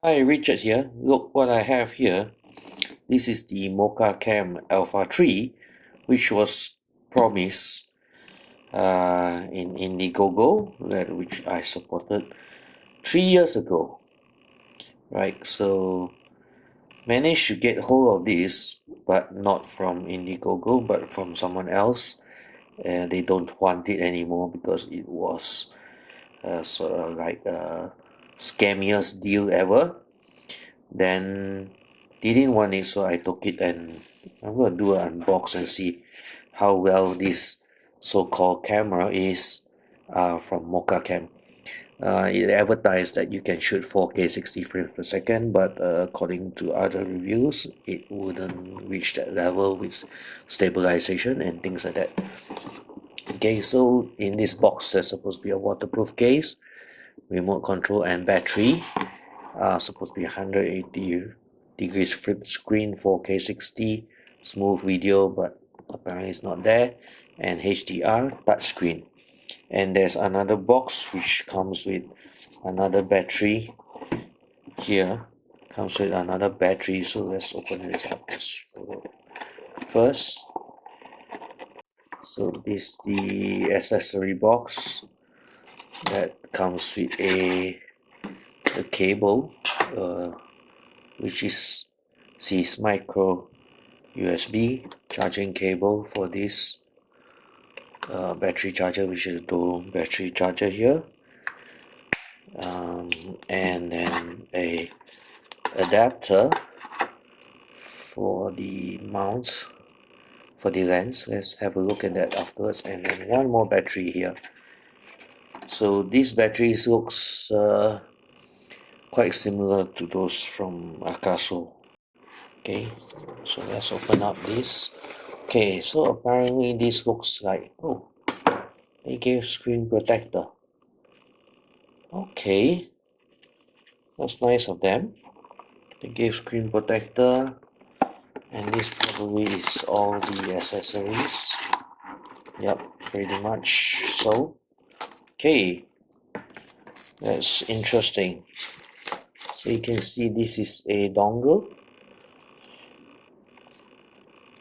Hi, Richard here. Look what I have here. This is the Mokacam Alpha 3, which was promised in Indiegogo, which I supported 3 years ago. Right, so managed to get hold of this, but not from Indiegogo, but from someone else. They don't want it anymore because it was sort of like a scammiest deal ever. Then they didn't want it, so I took it and I'm gonna do an unbox and see how well this so-called camera is from Mokacam. It advertised that you can shoot 4K 60 frames per second, but according to other reviews, it wouldn't reach that level with stabilization and things like that. Okay, so in this box, there's supposed to be a waterproof case, remote control, and battery. Supposed to be 180 degrees flip screen, 4K 60, smooth video, but apparently it's not there, and HDR touchscreen. And there's another box which comes with another battery here. Comes with another battery, so let's open this up first. So this is the accessory box that comes with a cable, which is sees micro USB charging cable for this battery charger, which is dual battery charger here, and then a adapter for the mount for the lens. Let's have a look at that afterwards, and then one more battery here. So these batteries looks quite similar to those from Akaso. Okay, so let's open up this. Okay, so apparently this looks like, oh, they gave screen protector. Okay, that's nice of them. They gave screen protector, and this probably is all the accessories. Yep, pretty much so. Okay, that's interesting. So you can see this is a dongle,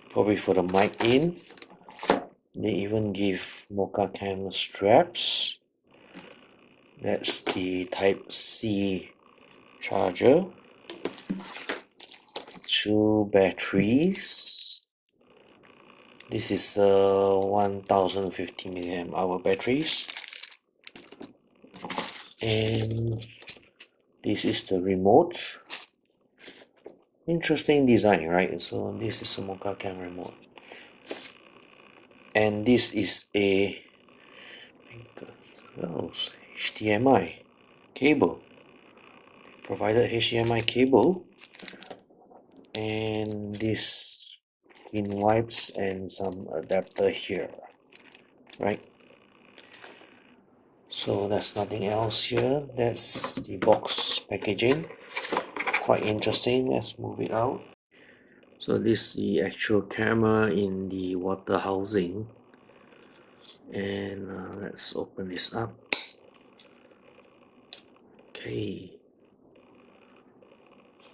probably for the mic in. They even give Mokacam straps. That's the Type C charger. 2 batteries. This is 1050 milliamp hour batteries, and this is the remote. Interesting design, right? So this is a Mokacam remote, and this is a HDMI cable. Provided HDMI cable, and this pin wipes and some adapter here, right? So that's nothing else here. That's the box packaging. Quite interesting. Let's move it out. So this is the actual camera in the water housing, and let's open this up. Okay,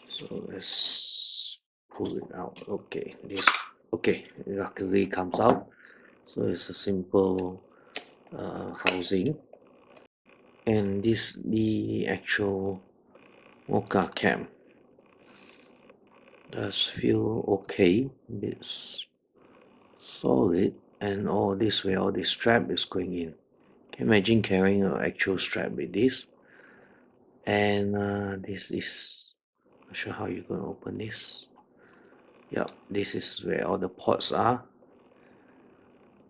so let's pull it out. Okay, luckily it comes out. So it's a simple housing, and this the actual Mokacam. Does feel okay. It's solid, and all this way, all this strap is going in. Can you imagine carrying an actual strap with this? And this is, not sure how you're gonna open this. Yep, this is where all the ports are.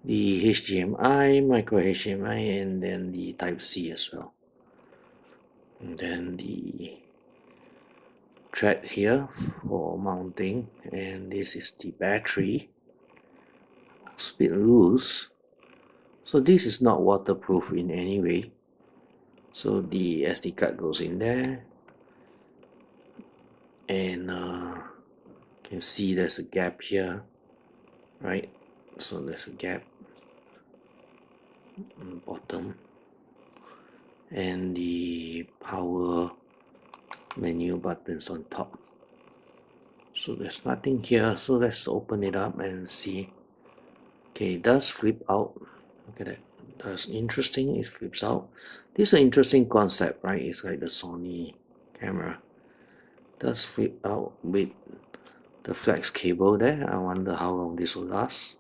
The HDMI, micro HDMI, and then the Type C as well. And then the thread here for mounting, and this is the battery. It's a bit loose. So this is not waterproof in any way. So the SD card goes in there, and you can see there's a gap here, right? So there's a gap on the bottom, and the power menu buttons on top. So there's nothing here, so let's open it up and see. Okay, it does flip out. Look at that. That's interesting, it flips out. This is an interesting concept, right? It's like the Sony camera. It does flip out with the flex cable there. I wonder how long this will last.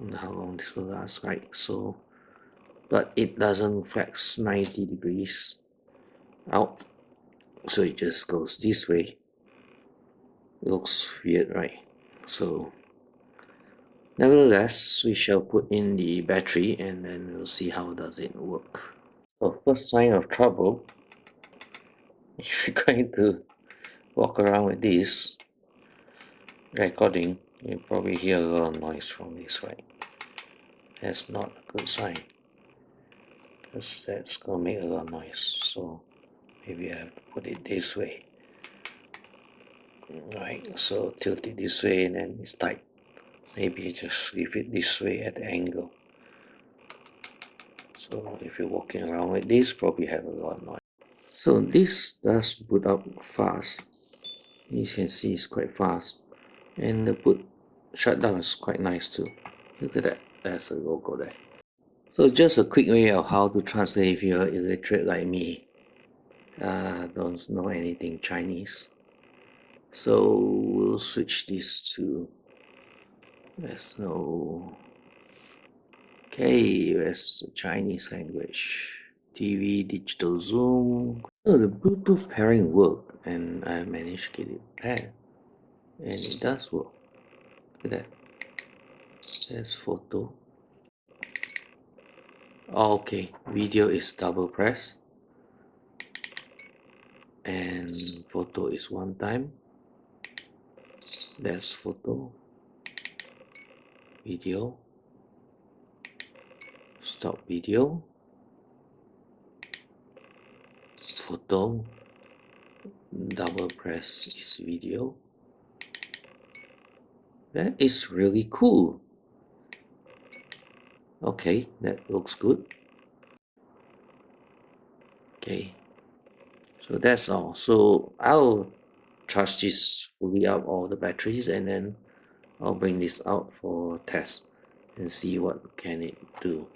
Right? So, but it doesn't flex 90 degrees out. So it just goes this way. It looks weird, right? So nevertheless, we shall put in the battery and then we'll see how does it work. So first sign of trouble, if you're going to walk around with this recording, you probably hear a lot of noise from this, right? That's not a good sign, because that's gonna make a lot of noise. So maybe I have to put it this way. Right, so tilt it this way and then it's tight. Maybe just leave it this way at the angle. So if you're walking around with this, probably have a lot of noise. So this does boot up fast. You can see it's quite fast. And the boot shutdown is quite nice too. Look at that, there's a logo there. So just a quick way of how to translate if you're illiterate like me. Don't know anything Chinese. So we'll switch this to, there's no, okay, there's the Chinese language. TV, digital zoom. So the Bluetooth pairing worked and I managed to get it paired. And it does work. Look at that. There's photo. Okay, video is double press. And photo is one time. There's photo. Video. Stop video. Photo. Double press is video. That is really cool. Okay, that looks good. Okay, so that's all. So I'll charge this fully up all the batteries and then I'll bring this out for test and see what can it do.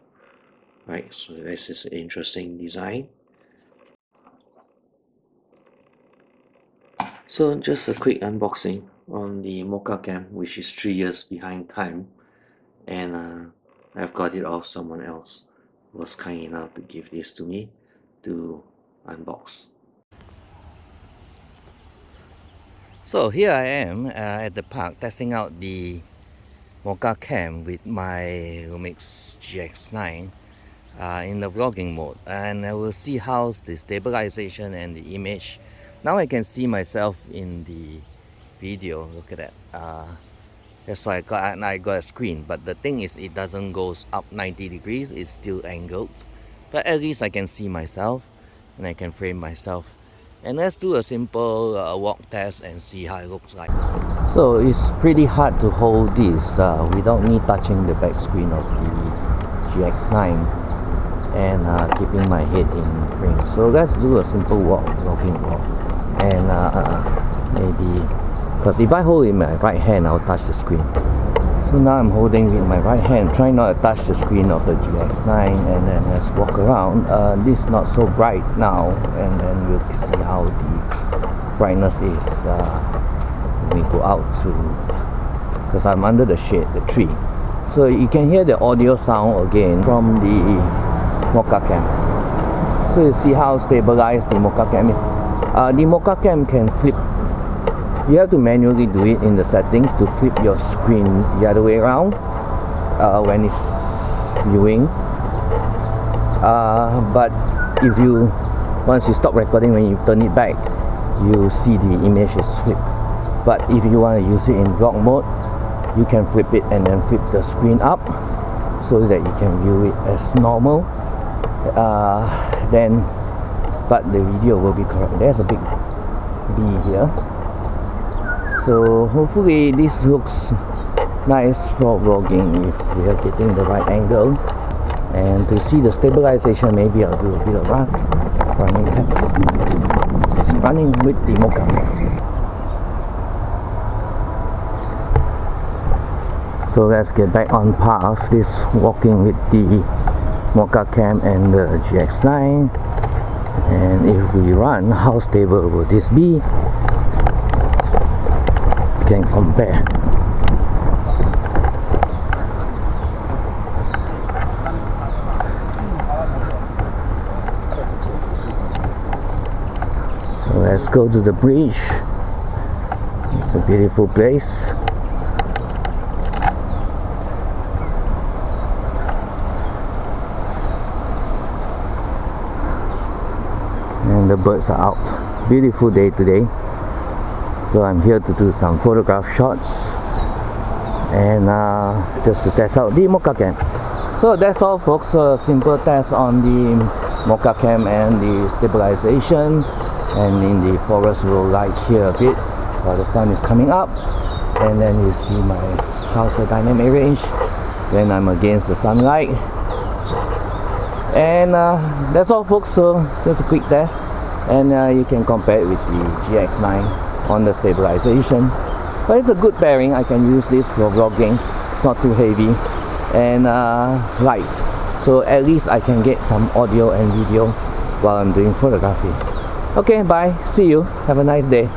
Right, so this is an interesting design. So just a quick unboxing on the Mokacam, which is 3 years behind time, and I've got it off someone else who was kind enough to give this to me to unbox. So here I am at the park testing out the Mokacam with my Lumix GX9 in the vlogging mode, and I will see how the stabilization and the image. Now I can see myself in the video. Look at that. That's why I got a screen, but the thing is it doesn't go up 90 degrees, it's still angled, but at least I can see myself and I can frame myself. And let's do a simple walk test and see how it looks like. So it's pretty hard to hold this without me touching the back screen of the GX9 and keeping my head in frame. So let's do a simple walking walk, and maybe, because if I hold it in my right hand, I'll touch the screen. So now I'm holding with my right hand, trying not to touch the screen of the GX9, and then let's walk around. This is not so bright now, and then we'll see how the brightness is when we go out to, because I'm under the shade, the tree. So you can hear the audio sound again from the Mokacam. So you see how stabilized the Mokacam is. The Mokacam can flip. You have to manually do it in the settings to flip your screen the other way around when it's viewing. But if you, once you stop recording, when you turn it back, you see the image is flipped. But if you want to use it in vlog mode, you can flip it and then flip the screen up so that you can view it as normal. But the video will be correct. There's a big B here. So hopefully this looks nice for vlogging if we are getting the right angle. And to see the stabilization, maybe I'll do a bit of that. running test. This is running with the Mokacam. So let's get back on path. This walking with the Mokacam and the GX9. And if we run, how stable will this be? Can compare. So let's go to the bridge. It's a beautiful place. And the birds are out. Beautiful day today. So I'm here to do some photograph shots and just to test out the Mokacam. So that's all, folks. Simple test on the Mokacam and the stabilization, and in the forest road light here a bit while the sun is coming up, and then you see my house the dynamic range when I'm against the sunlight. And that's all, folks. So just a quick test, and you can compare it with the GX9 on the stabilization. But it's a good pairing. I can use this for vlogging. It's not too heavy and light, so at least I can get some audio and video while I'm doing photography. Okay, bye. See you. Have a nice day.